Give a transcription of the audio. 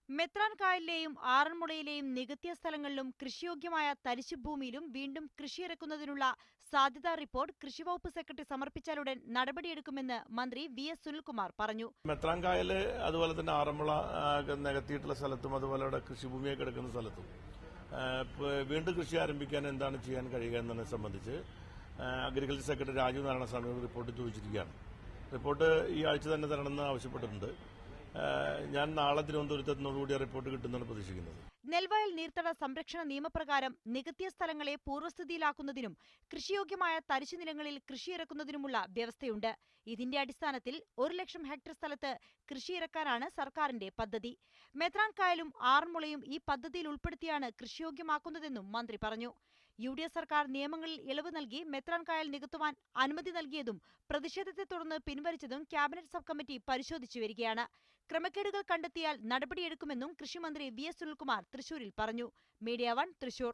മെത്രാൻകായലിലെയും ആറന്മുളയിലെയും നികത്തിയ സ്ഥലങ്ങളിലും കൃഷിയോഗ്യമായ തരിശുഭൂമിയിലും വീണ്ടും കൃഷിയിറക്കുന്നതിനുള്ള സാധ്യതാ റിപ്പോർട്ട് കൃഷിവകുപ്പ് സെക്രട്ടറി സമർപ്പിച്ചാലുടൻ നടപടിയെടുക്കുമെന്ന് മന്ത്രി വി.എസ്. സുനിൽകുമാർ പറഞ്ഞു. മെത്രാൻകായല് അതുപോലെ തന്നെ ആറന്മുള നികത്തിയിട്ടുള്ള സ്ഥലത്തും അതുപോലെ അവിടെ കൃഷിഭൂമിയൊക്കെ കിടക്കുന്ന സ്ഥലത്തും വീണ്ടും കൃഷി ആരംഭിക്കാൻ എന്താണ് ചെയ്യാൻ കഴിയുക എന്നതിനെ സംബന്ധിച്ച് അഗ്രികൾച്ചർ സെക്രട്ടറി രാജീവ് നാരായണസ്വാമിയോട് റിപ്പോർട്ട് ചോദിച്ചിരിക്കുകയാണ്. റിപ്പോർട്ട് ഈ ആഴ്ച തന്നെ തരണമെന്ന് ആവശ്യപ്പെട്ടിട്ടുണ്ട്. ഞാൻ നാളെ തിരുവനന്തപുരത്തോടുകൂടി റിപ്പോർട്ട് കിട്ടുമെന്നാണ് പ്രതീക്ഷിക്കുന്നത്. നെൽവയൽ നീർത്തട സംരക്ഷണ നിയമപ്രകാരം നികത്തിയ സ്ഥലങ്ങളെ പൂർവ്വസ്ഥിതിയിലാക്കുന്നതിനും കൃഷിയോഗ്യമായ തരിശുനിലങ്ങളിൽ കൃഷിയിറക്കുന്നതിനുമുള്ള വ്യവസ്ഥയുണ്ട്. ഇതിന്റെ അടിസ്ഥാനത്തിൽ 1,00,000 ഹെക്ടർ സ്ഥലത്ത് കൃഷിയിറക്കാനാണ് സർക്കാരിന്റെ പദ്ധതി. മെത്രാൻകായലും ആറന്മുളയും ഈ പദ്ധതിയിൽ ഉൾപ്പെടുത്തിയാണ് കൃഷിയോഗ്യമാക്കുന്നതെന്നും മന്ത്രി പറഞ്ഞു. UDF സർക്കാർ നിയമങ്ങളിൽ ഇളവ് നൽകി മെത്രാൻകായൽ നികത്തുവാൻ അനുമതി നൽകിയതും പ്രതിഷേധത്തെ തുടർന്ന് പിൻവലിച്ചതും ക്യാബിനറ്റ് സബ് കമ്മിറ്റി പരിശോധിച്ചു വരികയാണ്. ക്രമക്കേടുകൾ കണ്ടെത്തിയാൽ നടപടിയെടുക്കുമെന്നും കൃഷിമന്ത്രി വി.എസ്. സുനിൽകുമാർ തൃശൂരിൽ പറഞ്ഞു. മീഡിയ 1 തൃശൂർ.